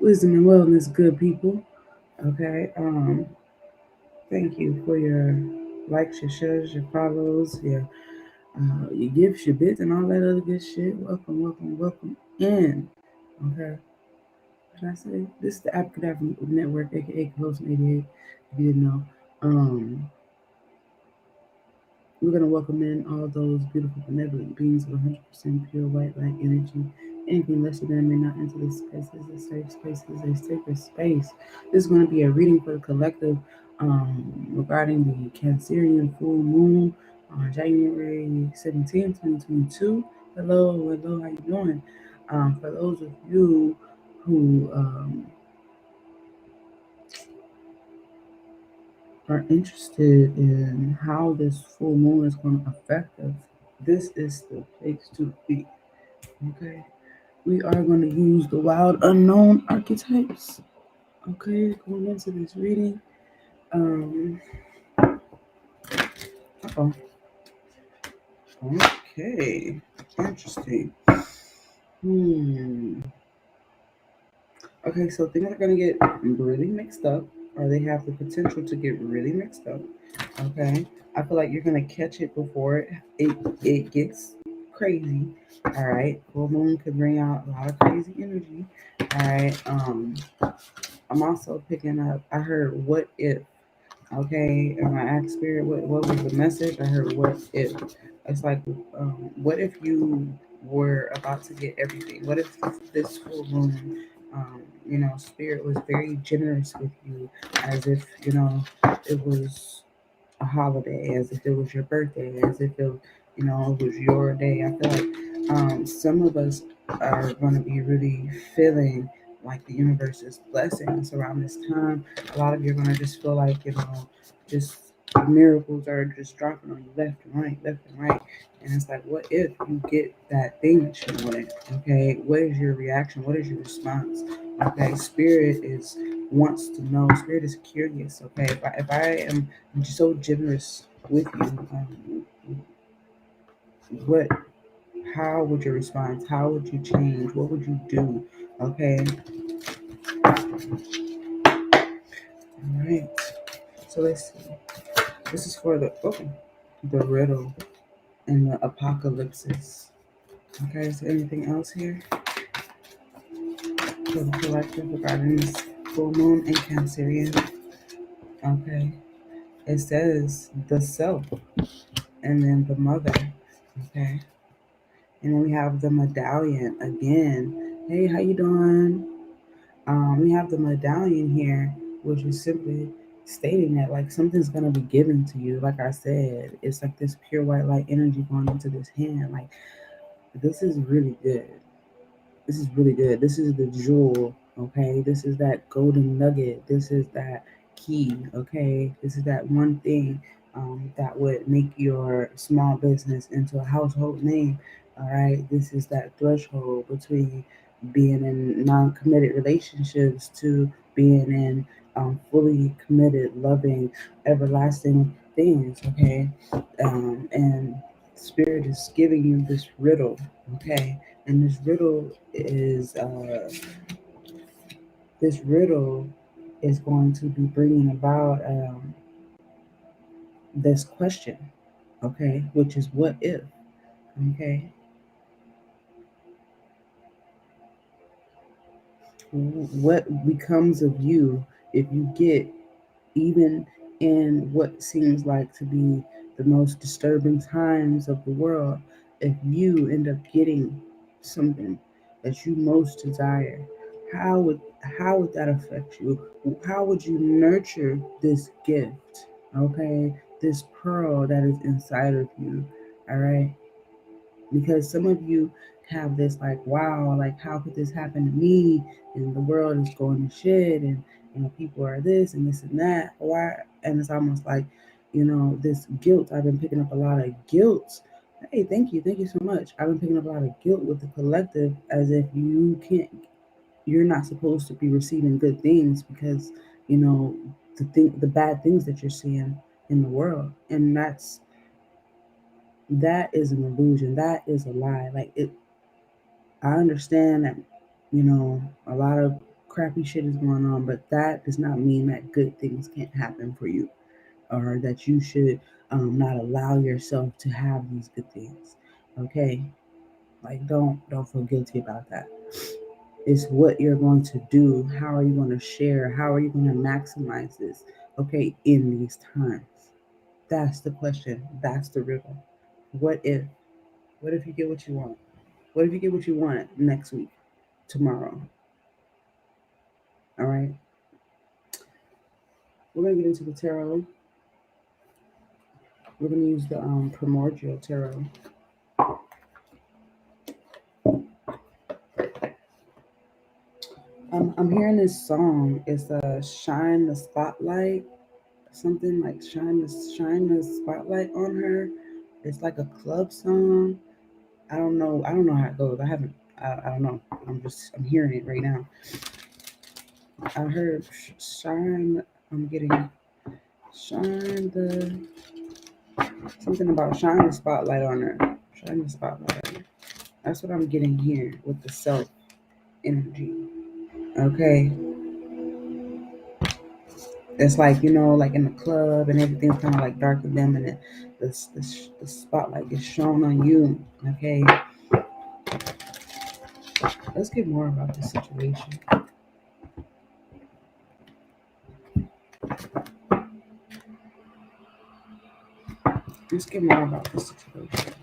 Wisdom and wellness, good people. Okay. Thank you for your likes, your shares, your follows, your gifts, your bits, and all that other good shit. Welcome, welcome, welcome in. Okay. What should I say? This is the African African Network, aka Callosum 88. If you didn't know, um, we're gonna welcome in all those beautiful benevolent beings with 100% pure white light energy. Anything less than may not enter this space. This is a safe space. This is a sacred space. This is going to be a reading for the collective regarding the Cancerian full moon on January 17, 2022. Hello, hello, how you doing? For those of you who are interested in how this full moon is going to affect us, this is the place to be. Okay, we are going to use the wild unknown archetypes. Okay, going into this reading. Um, oh, okay, interesting. Hmm. Okay, so things are gonna get really mixed up, or they have the potential to get really mixed up. Okay, I feel like you're gonna catch it before it gets crazy. All right, full moon could bring out a lot of crazy energy. All right. I'm also picking up. I heard what if. Okay, and I asked spirit, what was the message? I heard what if. It's like, what if you were about to get everything? What if this full moon, spirit was very generous with you, as if it was a holiday, as if it was your birthday, as if it was your day. I feel like some of us are going to be really feeling like the universe is blessing us around this time. A lot of you are going to just feel like, just miracles are just dropping on you left and right, left and right. And it's like, what if you get that thing that you wanted? Okay, what is your reaction? What is your response? Okay, spirit is wants to know. Spirit is curious. Okay, if I am so generous with you, what? How would your response? How would you change? What would you do? Okay, all right. So let's see. This is for the riddle and the apocalypses. Okay, is there anything else here for the collective regarding this full moon and Cancerian? Okay, it says the self and then the mother. Okay, and then we have the medallion again. Hey, how you doing? We have the medallion here, which is simply stating that like something's gonna be given to you. Like I said, it's like this pure white light energy going into this hand. Like this is really good. This is really good. This is the jewel. Okay, this is that golden nugget. This is that key. Okay, this is that one thing that would make your small business into a household name. All right, this is that threshold between being in non-committed relationships to being in fully committed, loving, everlasting things. Okay, and spirit is giving you this riddle. Okay, and this riddle is going to be bringing about this question, okay, which is what if, okay, what becomes of you if you get even in what seems like to be the most disturbing times of the world, if you end up getting something that you most desire, how would how would that affect you? How would you nurture this gift? Okay, this pearl that is inside of you. All right, because some of you have this like, wow, like how could this happen to me, and the world is going to shit, and people are this and this and that, why? And it's almost like, this guilt. I've been picking up a lot of guilt. Hey, thank you so much. I've been picking up a lot of guilt with the collective, as if you're not supposed to be receiving good things because you know the bad things that you're seeing in the world, and that is an illusion. That is a lie. Like I understand that, a lot of crappy shit is going on, but that does not mean that good things can't happen for you, or that you should not allow yourself to have these good things. Okay, like don't feel guilty about that. It's what you're going to do. How are you going to share? How are you going to maximize this? Okay, in these times, that's the question. That's the riddle. What if? What if you get what you want? What if you get what you want next week, tomorrow? All right, we're gonna get into the tarot. We're gonna use the primordial tarot. I'm hearing this song. It's "Shine the Spotlight," something like "Shine the Spotlight on Her." It's like a club song. I don't know. I don't know how it goes. I don't know. I'm hearing it right now. I heard shine. I'm getting shine the something about shine the spotlight on her. Shine the spotlight on her. That's what I'm getting here with the self energy. Okay. It's like, like in the club and everything's kind of like dark and dim, and the spotlight is shown on you. Okay. Let's get more about this situation. Let's get more about this situation.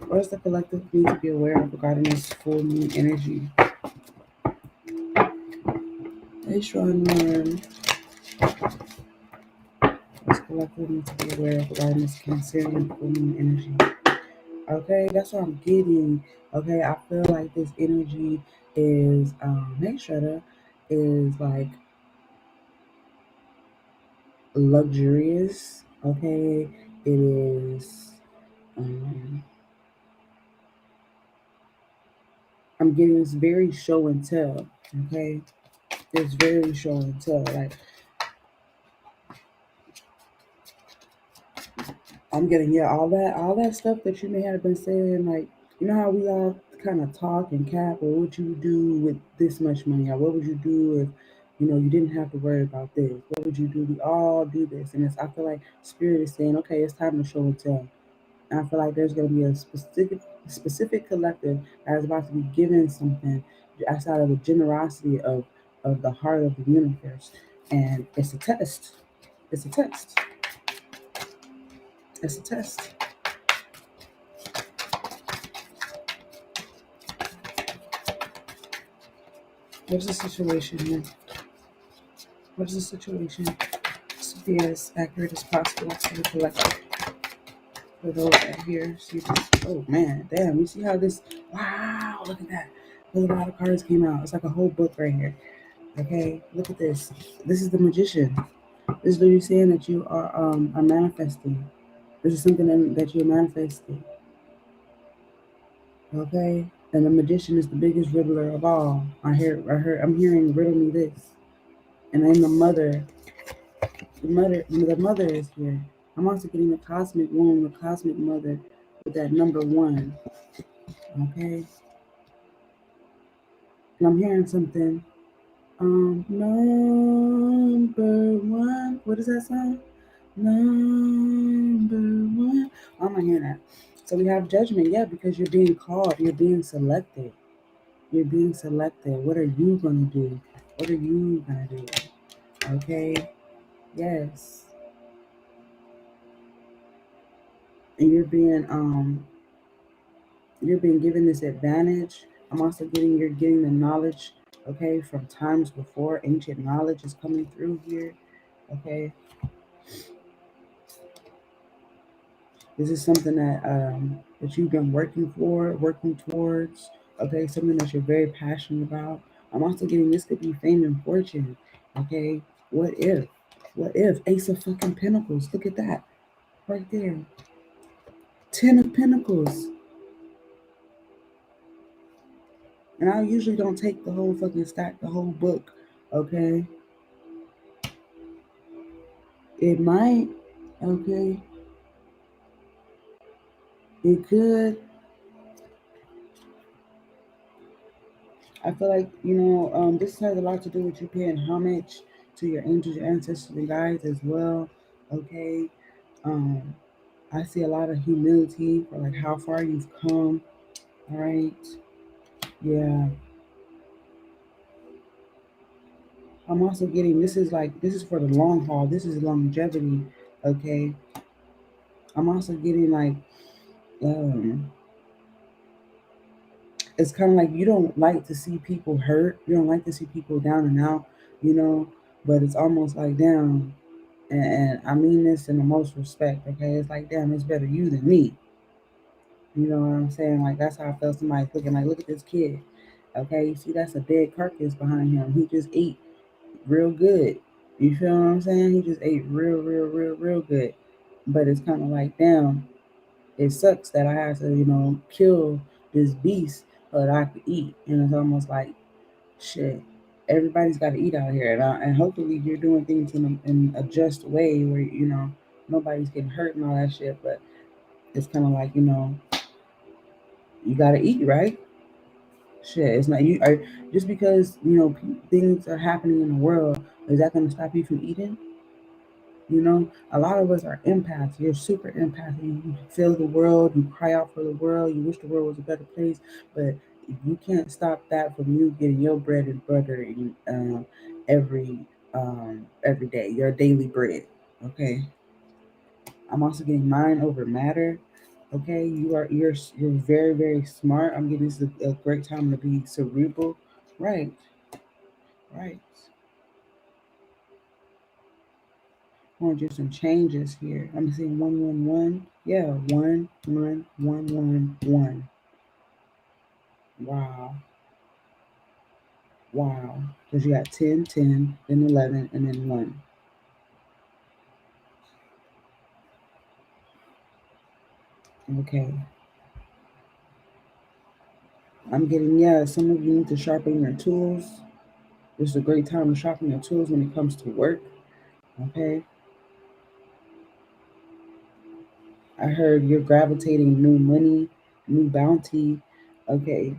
What does the collective need to be aware of regarding this full moon energy? Hey, Sean, what's the collective need to be aware of regarding this Cancerian full moon energy? Okay, that's what I'm getting. Okay, I feel like this energy is, hey, Shredder, is like luxurious. Okay, it is. I'm getting this very show and tell. Okay, it's very show and tell. Like I'm getting, yeah, all that stuff that you may have been saying, like, how we all kind of talk and cap, or what you would do with this much money, or what would you do if, you didn't have to worry about this? What would you do? We all do this, and I feel like Spirit is saying, okay, it's time to show and tell. And I feel like there's going to be a specific collective that is about to be given something outside of the generosity of the heart of the universe, and it's a test. It's a test. It's a test. What's the situation here? What is the situation? This will be as accurate as possible to the collective. For those that hear, see this. Oh man, damn! You see how this? Wow! Look at that. Look at how the cards came out. It's like a whole book right here. Okay, look at this. This is the magician. This is literally saying that you are manifesting. This is something that you're manifesting. Okay, and the magician is the biggest riddler of all. I'm hearing riddle me this, and then the mother is here. I'm also getting the cosmic womb, the cosmic mother with that number one. Okay, and I'm hearing something. Number one. What is that song? Number one. Why am I hearing that? So we have judgment, yeah, because you're being called, you're being selected. You're being selected. What are you gonna do? What are you gonna do? Okay. Yes. And you're being given this advantage. I'm also you're getting the knowledge, okay, from times before. Ancient knowledge is coming through here. Okay. This is something that you've been working towards. Okay, something that you're very passionate about. I'm also getting this could be fame and fortune. Okay, what if? What if Ace of fucking Pentacles? Look at that right there. Ten of Pentacles. And I usually don't take the whole fucking stack, the whole book. Okay, it might. Okay, it could. I feel like, this has a lot to do with you paying homage to your angels, your ancestors, and guides as well. Okay. Um, I see a lot of humility for like how far you've come. All right. Yeah. I'm also getting this is for the long haul. This is longevity. Okay. I'm also getting like um it's kind of like you don't like to see people hurt. You don't like to see people down and out, you know, but it's almost like damn, and I mean this in the most respect, okay? It's like damn, it's better you than me. You know what I'm saying? Like that's how I felt somebody's looking like, look at this kid. Okay, you see that's a dead carcass behind him. He just ate real good. You feel what I'm saying? He just ate real good. But it's kind of like, damn, it sucks that I have to, kill this beast so that I could eat. And it's almost like, shit, everybody's got to eat out here. And hopefully you're doing things in a just way where, nobody's getting hurt and all that shit. But it's kind of like, you got to eat, right? Shit, it's not you. Just because, things are happening in the world, is that going to stop you from eating? A lot of us are empaths. You're super empathic. You feel the world. You cry out for the world. You wish the world was a better place. But you can't stop that from you getting your bread and butter every every day. Your daily bread. Okay. I'm also getting mind over matter. Okay. You're very smart. I'm getting this is a great time to be cerebral. Right. Right. I want to do some changes here. I'm seeing 111. Yeah, 11111. Wow. Wow. Because you got 10, 10, then 11, and then 1. Okay. I'm getting, yeah, some of you need to sharpen your tools. This is a great time to sharpen your tools when it comes to work. Okay. I heard you're gravitating new money, new bounty. Okay.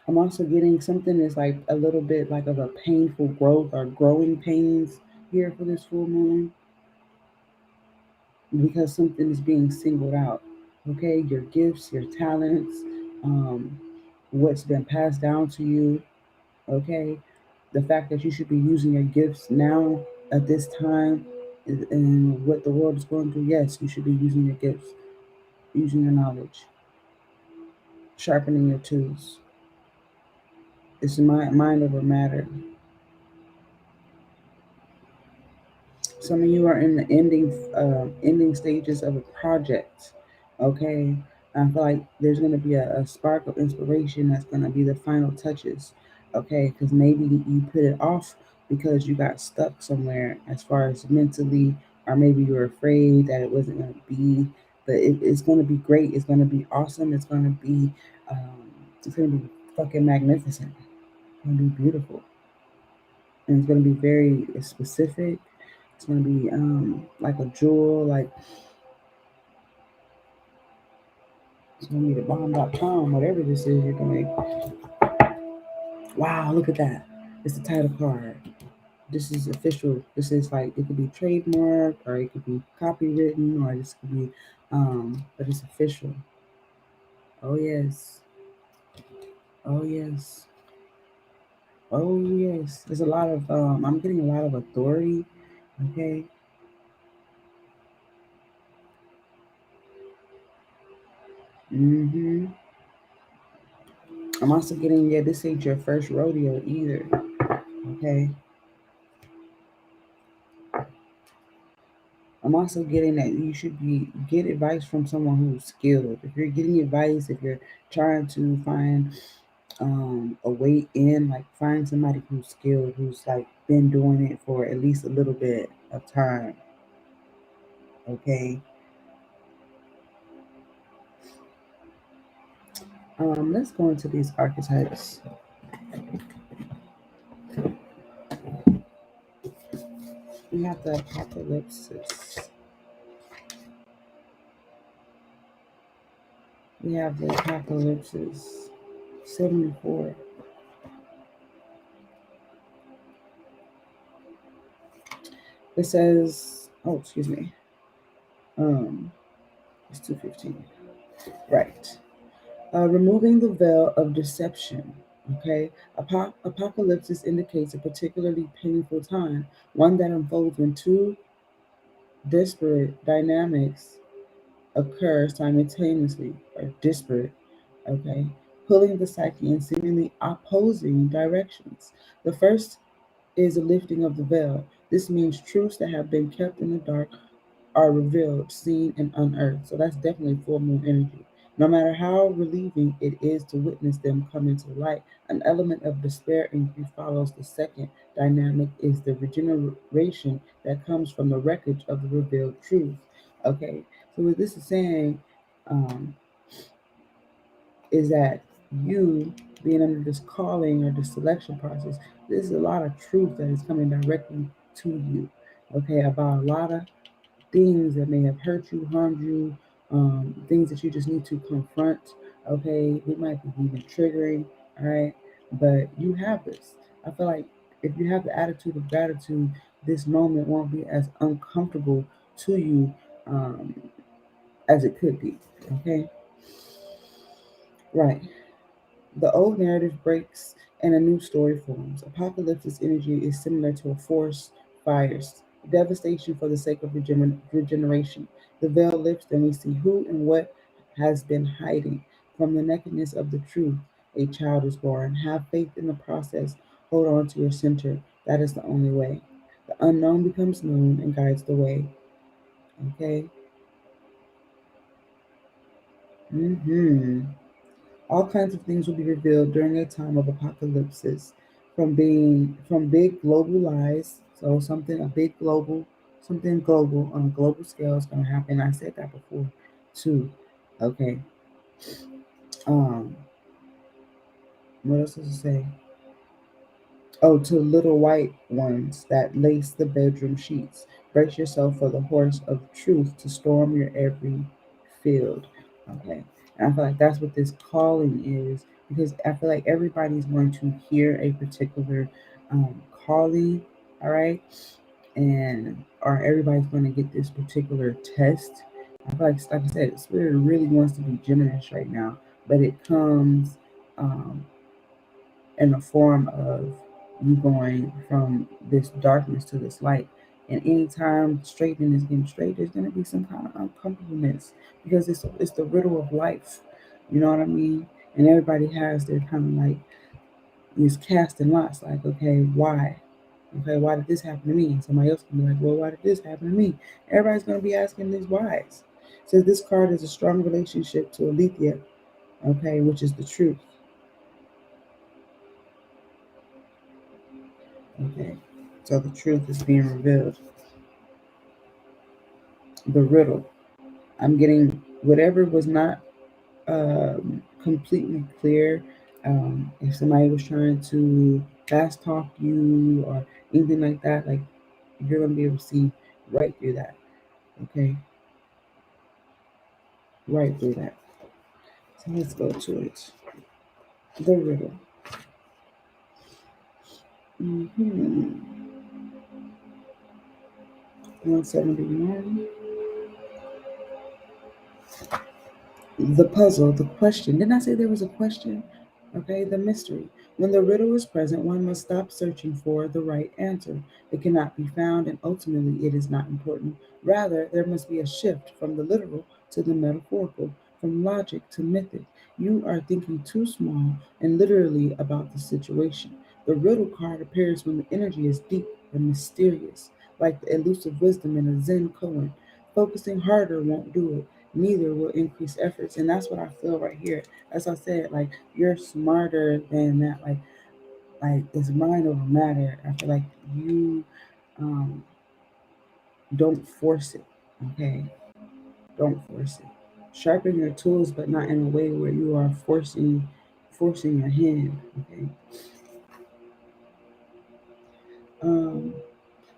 I'm also getting something that's like a little bit like of a painful growth or growing pains here for this full moon because something is being singled out. Okay, your gifts, your talents, um, what's been passed down to you. Okay, the fact that you should be using your gifts now at this time and what the world is going through. Yes, you should be using your gifts, using your knowledge, sharpening your tools. It's mind over matter. Some of you are in the ending stages of a project. Okay, I feel like there's going to be a spark of inspiration that's going to be the final touches. Okay, because maybe you put it off because you got stuck somewhere as far as mentally, or maybe you were afraid that it wasn't going to be. But it's going to be great. It's going to be awesome. Um, it's going to be fucking magnificent. It's going to be beautiful, and it's going to be very specific. It's gonna be like a jewel, like it's gonna be the bomb.com, whatever this is you're doing. Wow, look at that. It's the title card. This is official. This is like it could be trademark or it could be copywritten or this could be but it's official. Oh yes. Oh yes. Oh yes. There's a lot of I'm getting a lot of authority. Okay. Mm-hmm. I'm also getting, yeah, this ain't your first rodeo either. Okay. I'm also getting that you should be get advice from someone who's skilled. If you're getting advice, if you're trying to find a way in, like find somebody who's skilled, who's like been doing it for at least a little bit of time. Okay. Let's go into these archetypes. We have the apocalypse. We have the apocalypses. 74. It says, oh, excuse me. Um, it's 2:15. Right. Removing the veil of deception. Okay. Apocalypse indicates a particularly painful time, one that unfolds when two disparate dynamics occur simultaneously or disparate. Okay. Pulling the psyche in seemingly opposing directions. The first is a lifting of the veil. This means truths that have been kept in the dark are revealed, seen, and unearthed. So that's definitely full moon energy. No matter how relieving it is to witness them come into light, an element of despair and grief follows. The second dynamic is the regeneration that comes from the wreckage of the revealed truth. Okay, so what this is saying um, is that you being under this calling or this selection process, there's a lot of truth that is coming directly to you. Okay, about a lot of things that may have hurt you, harmed you, things that you just need to confront. Okay, it might be even triggering, all right, but you have this. I feel like if you have the attitude of gratitude, this moment won't be as uncomfortable to you um, as it could be. Okay, right. The old narrative breaks and a new story forms. Apocalyptic energy is similar to a forest fires, devastation for the sake of regeneration. The veil lifts and we see who and what has been hiding. From the nakedness of the truth, a child is born. Have faith in the process. Hold on to your center. That is the only way. The unknown becomes known and guides the way. Okay? Mm-hmm. All kinds of things will be revealed during a time of apocalypses, from big global lies. So something a big global, something global on a global scale is going to happen. I said that before, too. Okay. Um. What else does it say? Oh, to little white ones that lace the bedroom sheets. Brace yourself for the horse of truth to storm your every field. Okay. And I feel like that's what this calling is because I feel like everybody's going to hear a particular calling, all right? And or everybody's going to get this particular test. I feel like I said, Spirit really wants to be generous right now, but it comes um, in the form of you going from this darkness to this light. And anytime straightening is getting straight, there's going to be some kind of uncomfortableness because it's the riddle of life. You know what I mean? And everybody has their kind of like is casting lots. Like, okay, why? Okay, why did this happen to me? And somebody else can be like, well, why did this happen to me? Everybody's going to be asking these whys. So this card is a strong relationship to Alethea, okay, which is the truth. Okay, so the truth is being revealed. The riddle. I'm getting whatever was not completely clear. If somebody was trying to fast talk you or anything like that, like you're gonna be able to see right through that. Okay, right through that. So let's go to it. The riddle. 171. The puzzle, the question. Didn't I say there was a question? Okay, the mystery. When the riddle is present, one must stop searching for the right answer. It cannot be found, and ultimately it is not important. Rather, there must be a shift from the literal to the metaphorical, from logic to mythic. You are thinking too small and literally about the situation. The riddle card appears when the energy is deep and mysterious, like the elusive wisdom in a Zen koan. Focusing harder won't do it, neither will increase efforts. And that's what I feel right here. As I said, like you're smarter than that. Like it's mind over matter. I feel like you um don't force it. Okay. Don't force it. Sharpen your tools, but not in a way where you are forcing your hand. Okay.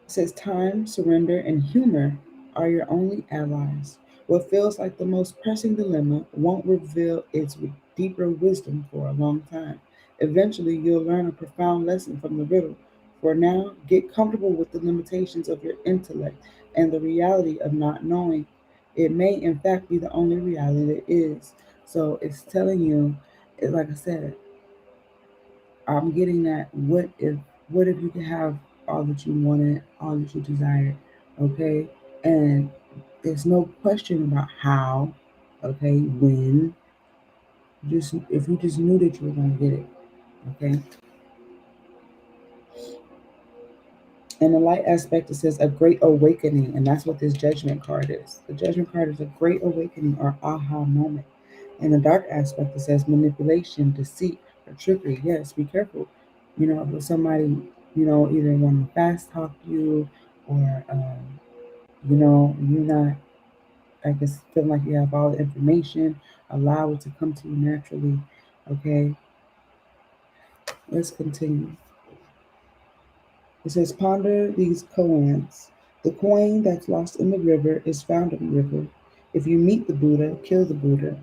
It says time, surrender, and humor are your only allies. What feels like the most pressing dilemma won't reveal its deeper wisdom for a long time. Eventually, you'll learn a profound lesson from the riddle. For now, get comfortable with the limitations of your intellect and the reality of not knowing. It may, in fact, be the only reality there is. So it's telling you, like I said, I'm getting that. What if you could have all that you wanted, all that you desired, okay? And there's no question about how, okay, when. Just if you just knew that you were gonna get it, okay. And the light aspect, it says a great awakening, and that's what this judgment card is. The judgment card is a great awakening or aha moment. And the dark aspect, it says manipulation, deceit, or trickery. Yes, be careful. If somebody, either want to fast talk you or, you're not, I guess, feeling like you have all the information, allow it to come to you naturally. Okay, let's continue. It says, ponder these koans. The coin that's lost in the river is found in the river. If you meet the Buddha, kill the Buddha.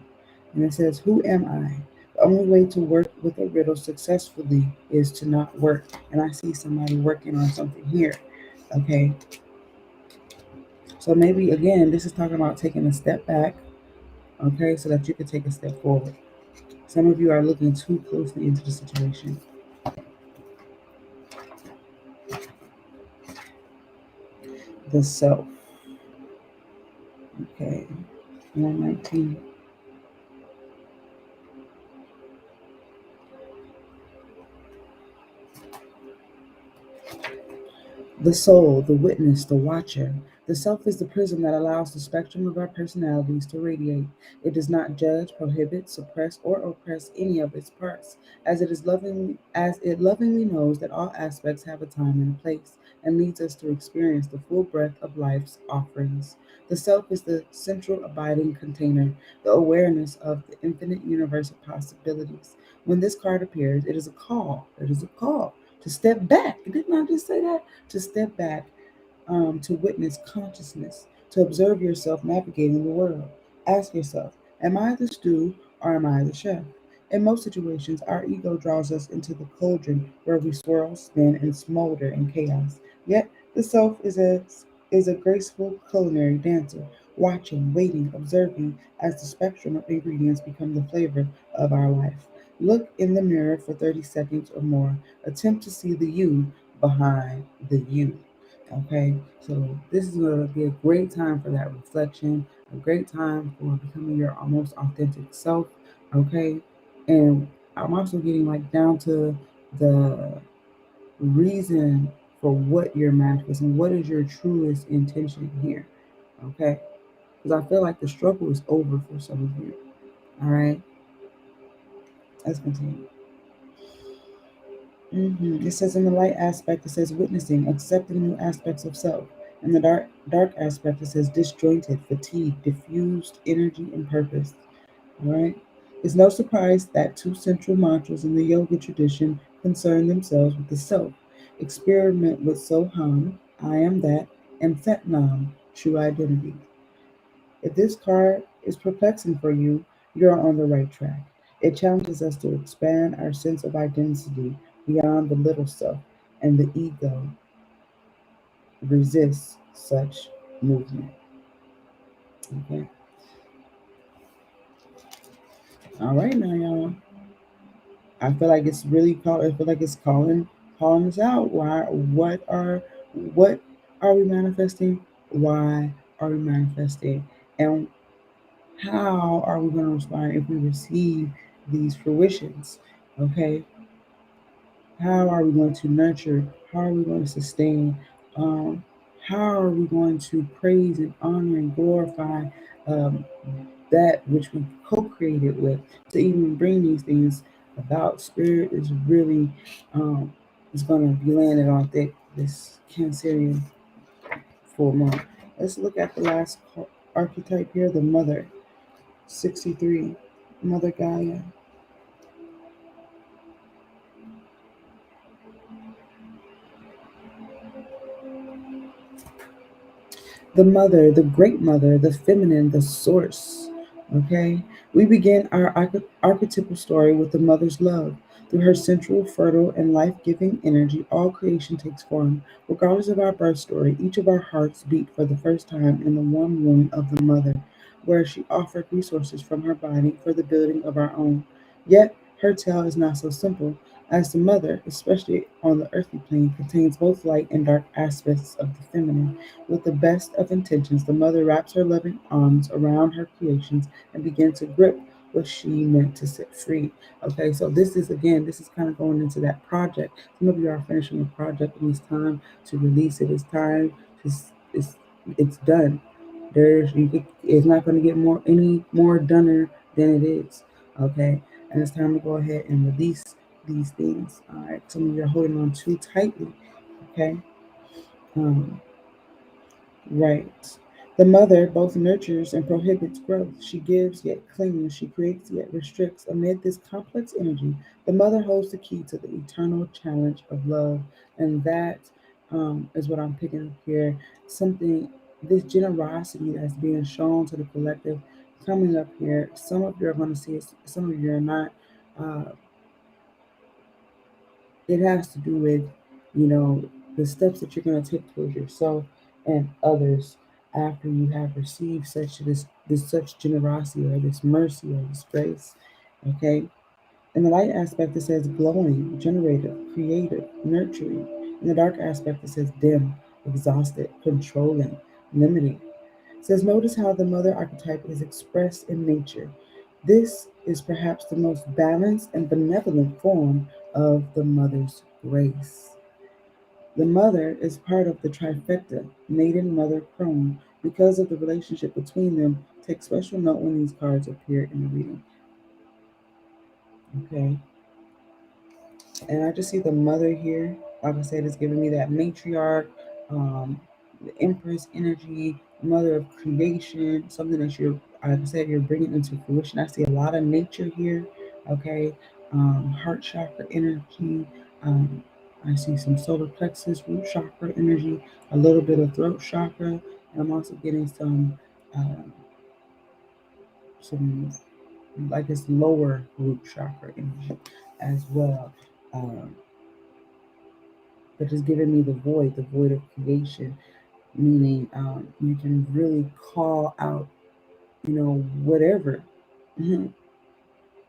And it says, who am I? The only way to work with a riddle successfully is to not work. And I see somebody working on something here. Okay. So maybe, again, this is talking about taking a step back, okay, so that you can take a step forward. Some of you are looking too closely into the situation. The self. Okay. 119. The soul, the witness, the watcher. The self is the prism that allows the spectrum of our personalities to radiate. It does not judge, prohibit, suppress, or oppress any of its parts, as it lovingly knows that all aspects have a time and a place, and leads us to experience the full breadth of life's offerings. The self is the central abiding container, the awareness of the infinite universe of possibilities. When this card appears, it is a call. It is a call to step back. Didn't I just say that? To step back, to witness consciousness, to observe yourself navigating the world. Ask yourself, am I the stew or am I the chef? In most situations, our ego draws us into the cauldron where we swirl, spin, and smolder in chaos. Yet, the self is a graceful culinary dancer, watching, waiting, observing as the spectrum of ingredients become the flavor of our life. Look in the mirror for 30 seconds or more. Attempt to see the you behind the you. Okay, so this is going to be a great time for that reflection, a great time for becoming your most authentic self. Okay, and I'm also getting like down to the reason for what you're manifesting. What is your truest intention here? Okay, because I feel like the struggle is over for some of you. All right, let's continue. It says in the light aspect, it says witnessing, accepting new aspects of self. In the dark aspect, it says disjointed, fatigued, diffused energy and purpose. All right. It's no surprise that two central mantras in the yoga tradition concern themselves with the self. Experiment with Soham, I am that, and Satnam, true identity. If this card is perplexing for you, you're on the right track. It challenges us to expand our sense of identity beyond the little self, and the ego resists such movement. Okay. All right now, y'all. I feel like it's really I feel like it's calling us out. What are we manifesting? Why are we manifesting? And how are we going to respond if we receive these fruitions? Okay, how are we going to nurture? How are we going to sustain? Um, how are we going to praise and honor and glorify um, that which we co-created with to even bring these things about? Spirit is really is going to be landed on thick this Cancerian full month. Let's look at the last archetype here, the mother. 63, Mother Gaia. The mother, the great mother, the feminine, the source. Okay? We begin our archetypal story with the mother's love. Through her central, fertile, and life giving energy, all creation takes form. Regardless of our birth story, each of our hearts beat for the first time in the warm womb of the mother, where she offered resources from her body for the building of our own. Yet, her tale is not so simple, as the mother, especially on the earthly plane, contains both light and dark aspects of the feminine. With the best of intentions, the mother wraps her loving arms around her creations and begins to grip what she meant to set free. Okay, so this is kind of going into that project. Some of you are finishing a project and it's time to release it. It's time to, it's, it's done. It's not going to get any more doner than it is. Okay, and it's time to go ahead and release these things. All right, some of you are holding on too tightly. Okay, um, right. The mother both nurtures and prohibits growth. She gives yet clings. She creates yet restricts. Amid this complex energy, the mother holds the key to the eternal challenge of love. And that is what I'm picking up here. Something, this generosity that's being shown to the collective coming up here. Some of you are going to see it, some of you are not. Uh, it has to do with, you know, the steps that you're going to take towards yourself and others after you have received this such generosity or this mercy or this grace. Okay. In the light aspect, it says glowing, generative, creative, nurturing. In the dark aspect, it says dim, exhausted, controlling, limiting. It says notice how the mother archetype is expressed in nature. This is perhaps the most balanced and benevolent form of the mother's grace. The mother is part of the trifecta, maiden, mother, crone. Because of the relationship between them, take special note when these cards appear in the reading. Okay. And I just see the mother here. Like I said, it's giving me that matriarch, the empress energy, mother of creation, something that like I said, you're bringing into fruition. I see a lot of nature here. Okay. Heart chakra energy. Um, I see some solar plexus, root chakra energy, a little bit of throat chakra. And I'm also getting some like this lower root chakra energy as well. Um, but it's giving me the void of creation, meaning you can really call out, whatever, mhm,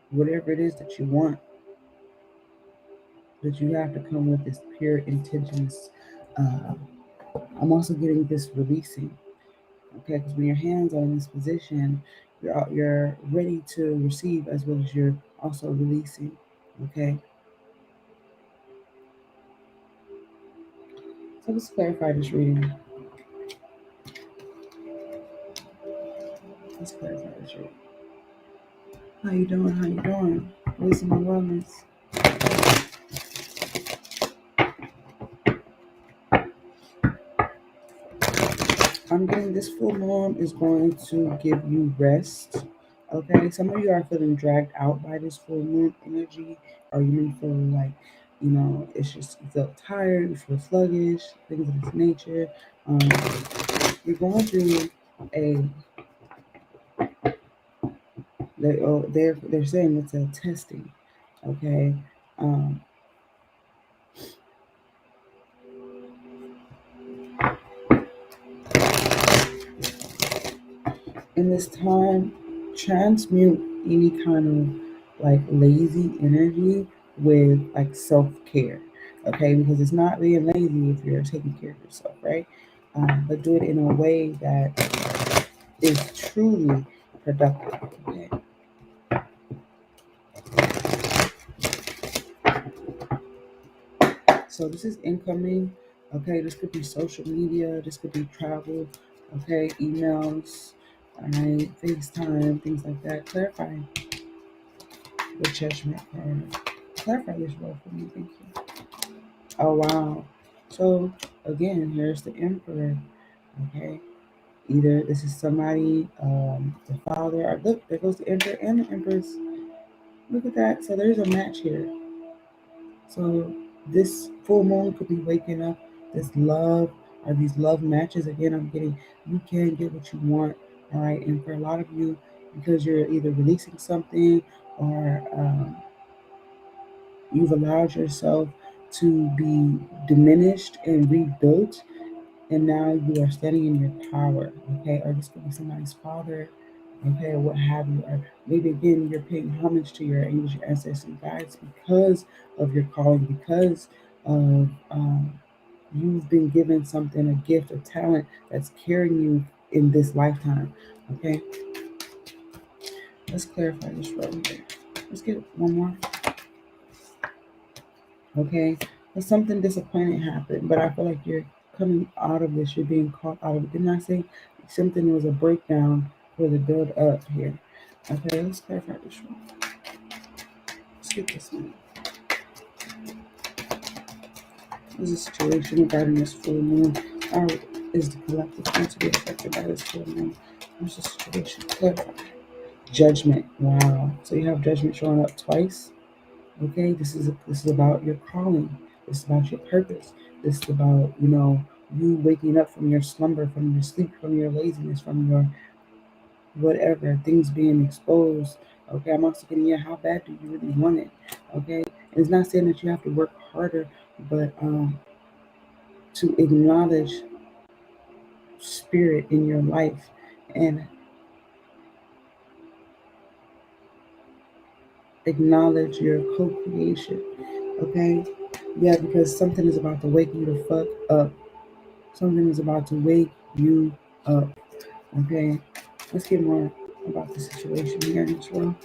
whatever it is that you want, but you have to come with this pure intentions. Uh, I'm also getting this releasing, okay, because when your hands are in this position, you're ready to receive as well as you're also releasing, okay? So let's clarify this reading. Let's clarify this reading. How you doing? How you doing? Wisdom and wellness. I'm getting this full moon is going to give you rest. Okay, some of you are feeling dragged out by this full moon energy, or you may feel like, it's just you feel tired, you feel sluggish, things of this nature. Um, you're going through a they're saying it's a testing. Okay, um, in this time, transmute any kind of like lazy energy with like self care. Okay, because it's not being lazy if you're taking care of yourself, right? But do it in a way that is truly productive. Okay. So this is incoming. Okay, this could be social media. This could be travel. Okay, emails. All right, FaceTime, things like that. Clarify the judgment card. Clarify this role for me. Thank you. Oh wow. So again, here's the Emperor. Okay. Either this is somebody, the father, or look, there goes the Emperor and the Empress. Look at that. So there's a match here. So this full moon could be waking up this love are these love matches. Again, I'm getting, you can get what you want. All right. And for a lot of you, because you're either releasing something or you've allowed yourself to be diminished and rebuilt, and now you are standing in your power, okay? Or this could be somebody's father, okay, or what have you. Or maybe again, you're paying homage to your angels, your ancestors, and guides because of your calling, because of you've been given something, a gift, a talent that's carrying you in this lifetime, okay? Let's clarify this row here. Let's get one more. Okay, but something disappointing happened, but I feel like you're coming out of this. You're being caught out of it. Didn't I say something was a breakdown for the build up here? Okay, let's clarify this one. Let's get this one. This is a situation regarding this full moon. How is the collective going to be affected by this full moon? What's the situation? Clarify. Judgment. Wow. So you have judgment showing up twice. Okay, this is about your calling. This is about your purpose. This is about, you waking up from your slumber, from your sleep, from your laziness, from your whatever, things being exposed. Okay, I'm also getting, yeah, how bad do you really want it? Okay, and it's not saying that you have to work harder, but to acknowledge spirit in your life and acknowledge your co-creation. Okay, yeah, because something is about to wake you the fuck up. Something is about to wake you up. Okay, let's get more about the situation here in this world.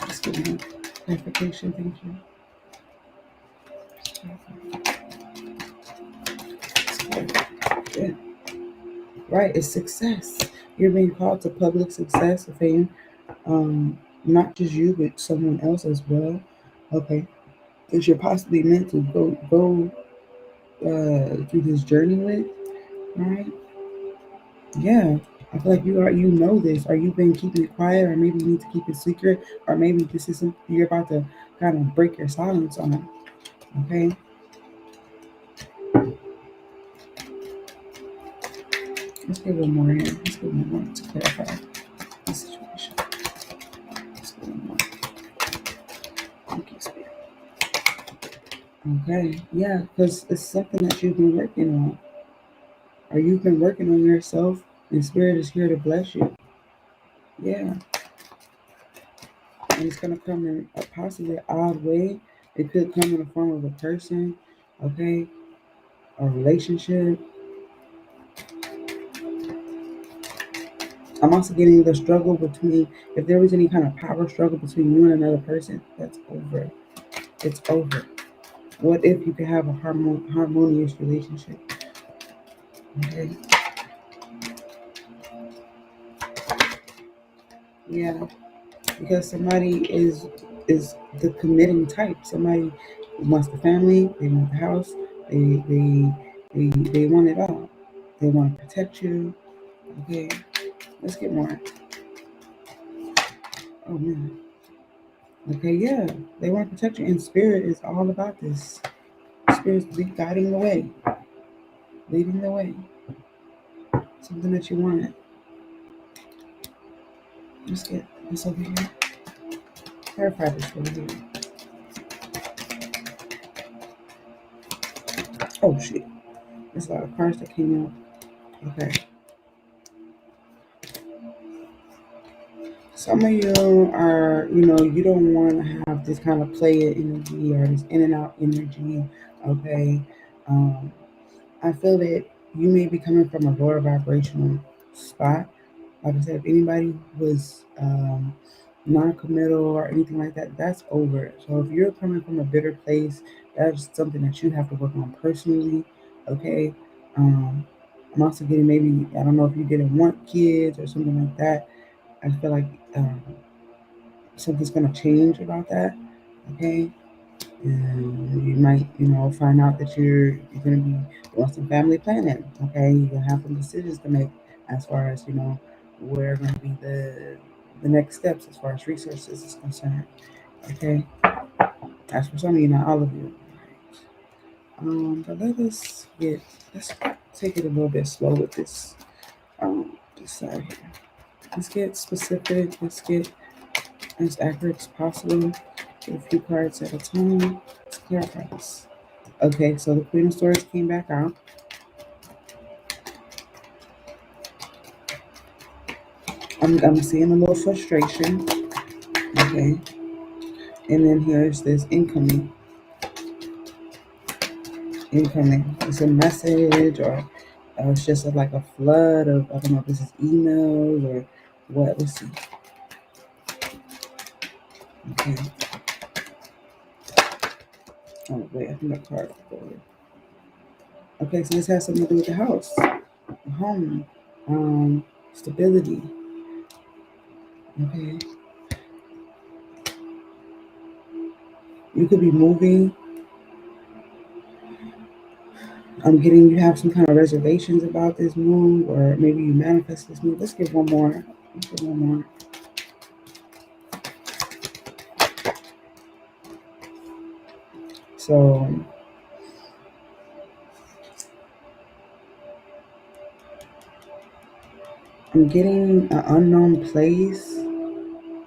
Let's get more clarification. Thank you. Yeah. Right, it's success. You're being called to public success, fame. Not just you, but someone else as well. Okay, because you're possibly meant to go through this journey with. Right? Yeah. I feel like you know this. Are you been keeping it quiet, or maybe you need to keep it secret, or maybe this isn't, you're about to kind of break your silence on it. Okay. Let's get one more in. Let's get one more to clarify the situation. Let's get one more. Thank you, Spirit. Okay. Yeah, because it's something that you've been working on, or you've been working on yourself, and Spirit is here to bless you. Yeah. And it's gonna come in a possibly odd way. It could come in the form of a person, okay, a relationship. I'm also getting the struggle between, if there was any kind of power struggle between you and another person, that's over. It's over. What if you could have a harmonious relationship? Okay. Yeah, because somebody is the committing type. Somebody wants the family, they want the house, they want it all. They want to protect you. Okay, let's get more. Oh man. Okay, yeah, they want to protect you, and spirit is all about this. Spirit's guiding the way, leading the way. Something that you wanted. Let's get this over here. Clarify this over here. Oh shit. There's a lot of cards that came out. Okay. Some of you are, you don't want to have this kind of player energy or this in and out energy. Okay. Um, I feel that you may be coming from a lower vibrational spot. Like I said, if anybody was non-committal or anything like that, that's over. So if you're coming from a bitter place, that's something that you have to work on personally. Okay. I'm also getting, maybe, I don't know if you didn't want kids or something like that. I feel like something's gonna change about that. Okay. And you might, find out that you're gonna be doing some family planning. Okay, you're gonna have some decisions to make as far as, what are gonna be the next steps as far as resources is concerned. Okay, that's for some of you, not all of you. But let's take it a little bit slow with this side here. Let's get specific. Let's get as accurate as possible. Get a few cards at a time. Let's clarify this. Okay, so the Queen of Swords came back out. I'm seeing a little frustration. Okay, and then here's this incoming. It's a message, or it's just like a flood of, I don't know if this is emails or what. Let's see. Okay. Oh wait, I think that card forward. Okay, so this has something to do with the house, the home, stability. Okay, you could be moving. I'm getting you have some kind of reservations about this move, or maybe you manifest this move. Let's get one more. Let's get one more. So I'm getting an unknown place,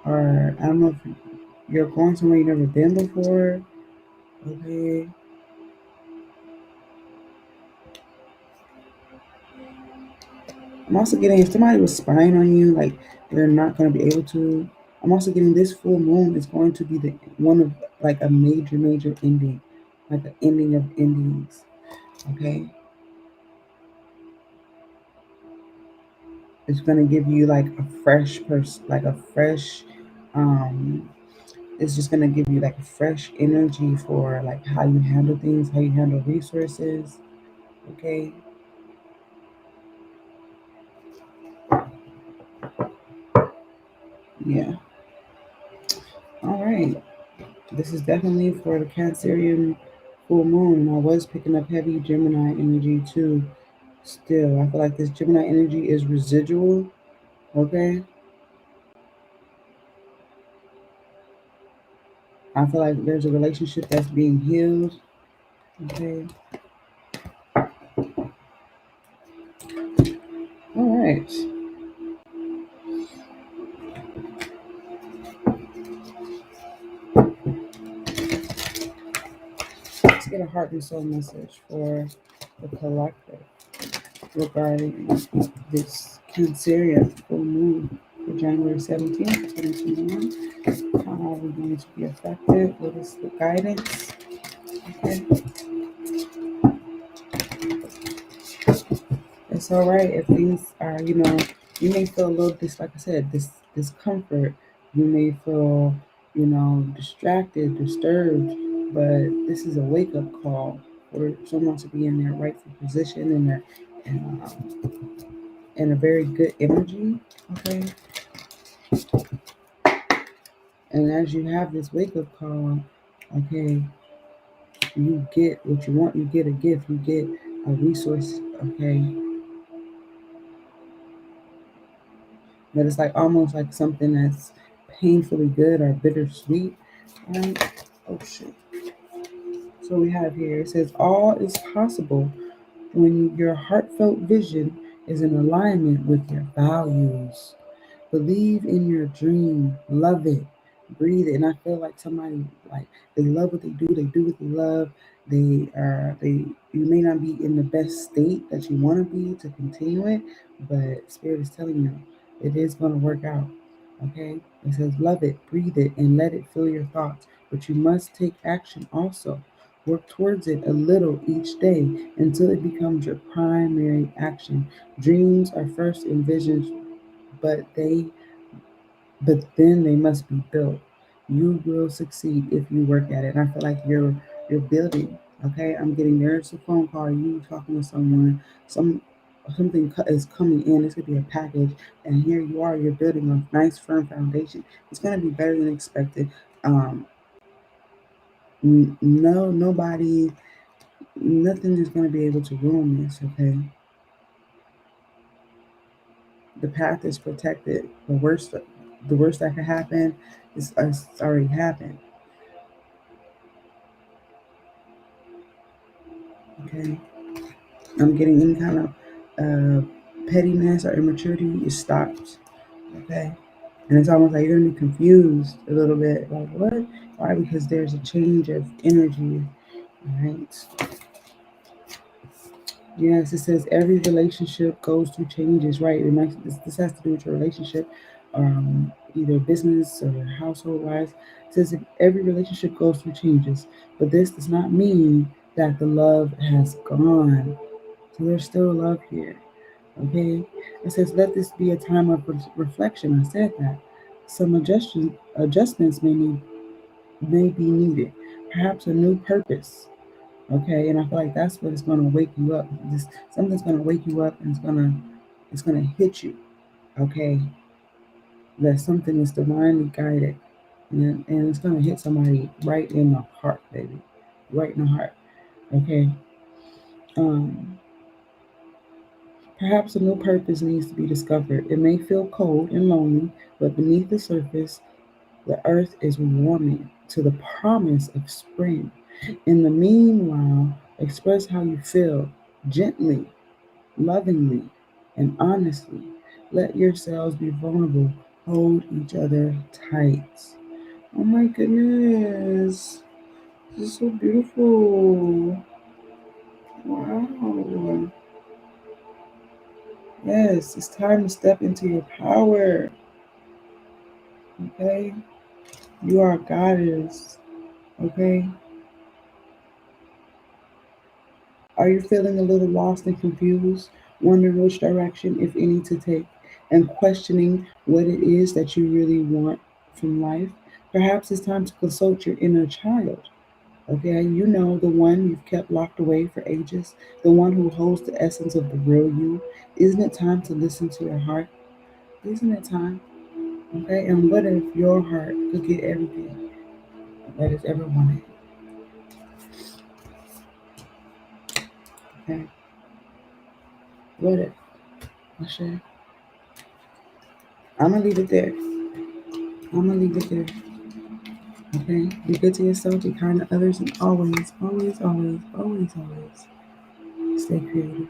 or I don't know if you're going somewhere you've never been before. Okay. I'm also getting if somebody was spying on you, like they're not going to be able to. I'm also getting this full moon is going to be the one of like a major ending, like an ending of endings. Okay, it's going to give you like a fresh person, like a fresh. Um, it's just going to give you like a fresh energy for like how you handle things, how you handle resources. Okay, yeah. All right. This is definitely for the Cancerian full moon. I was picking up heavy Gemini energy too. Still, I feel like this Gemini energy is residual. Okay. I feel like there's a relationship that's being healed. Okay. All right. Let's get a heart and soul message for the collective regarding this Cancerian full moon for January 17th, 2021. How are we going to be affected? What is the guidance? Okay. It's all right if things are, you may feel a little like I said, this discomfort. You may feel, distracted, disturbed, but this is a wake up call for someone to be in their rightful position and in a very good energy. Okay, and as you have this wake up call, okay, you get what you want. You get a gift. You get a resource. Okay, but it's like almost like something that's painfully good or bittersweet. Right? Oh shit. So we have here it says all is possible when your heartfelt vision is in alignment with your values. Believe in your dream, love it, breathe it. And I feel like somebody like they love what they do what they love. They you may not be in the best state that you want to be to continue it, but spirit is telling you it is gonna work out. Okay? It says love it, breathe it, and let it fill your thoughts. But you must take action also. Work towards it a little each day until it becomes your primary action. Dreams are first envisioned, but they but then they must be built. You will succeed if you work at it. And I feel like you're building. Okay, I'm getting there's a phone call. You talking to someone. Something is coming in. This could be a package, and here you are. You're building a nice firm foundation. It's going to be better than expected. Um, no, nobody, nothing is going to be able to ruin this. Okay, the path is protected. The worst that could happen is it's already happened. Okay. I'm getting any kind of pettiness or immaturity is stopped. Okay. And it's almost like you're gonna be confused a little bit. Like what? Why? Because there's a change of energy. All right. Yes, it says every relationship goes through changes, right? This has to do with your relationship, either business or household wise. It says if every relationship goes through changes, but this does not mean that the love has gone. So there's still love here. Okay? It says let this be a time of reflection. I said that. Some adjustments may be needed. Perhaps a new purpose. Okay, and I feel like that's what is going to wake you up. Something's going to wake you up, and it's gonna hit you. Okay, that something is divinely guided, and it's going to hit somebody right in the heart, baby, right in the heart. Okay, um, perhaps a new purpose needs to be discovered. It may feel cold and lonely, but beneath the surface, the earth is warming to the promise of spring. In the meanwhile, express how you feel gently, lovingly, and honestly. Let yourselves be vulnerable. Hold each other tight. Oh my goodness. This is so beautiful. Wow. Yes, it's time to step into your power. Okay? You are a goddess. Okay? Are you feeling a little lost and confused, wondering which direction, if any, to take, and questioning what it is that you really want from life? Perhaps it's time to consult your inner child. Okay, you know, the one you've kept locked away for ages, the one who holds the essence of the real you. Isn't it time to listen to your heart? Isn't it time? Okay, and what if your heart could get everything that it's ever wanted? Okay, what if? Ashe? I'm gonna leave it there. I'm gonna leave it there. Okay? Be good to yourself, be kind to others, and always, always, always, always, always stay creative.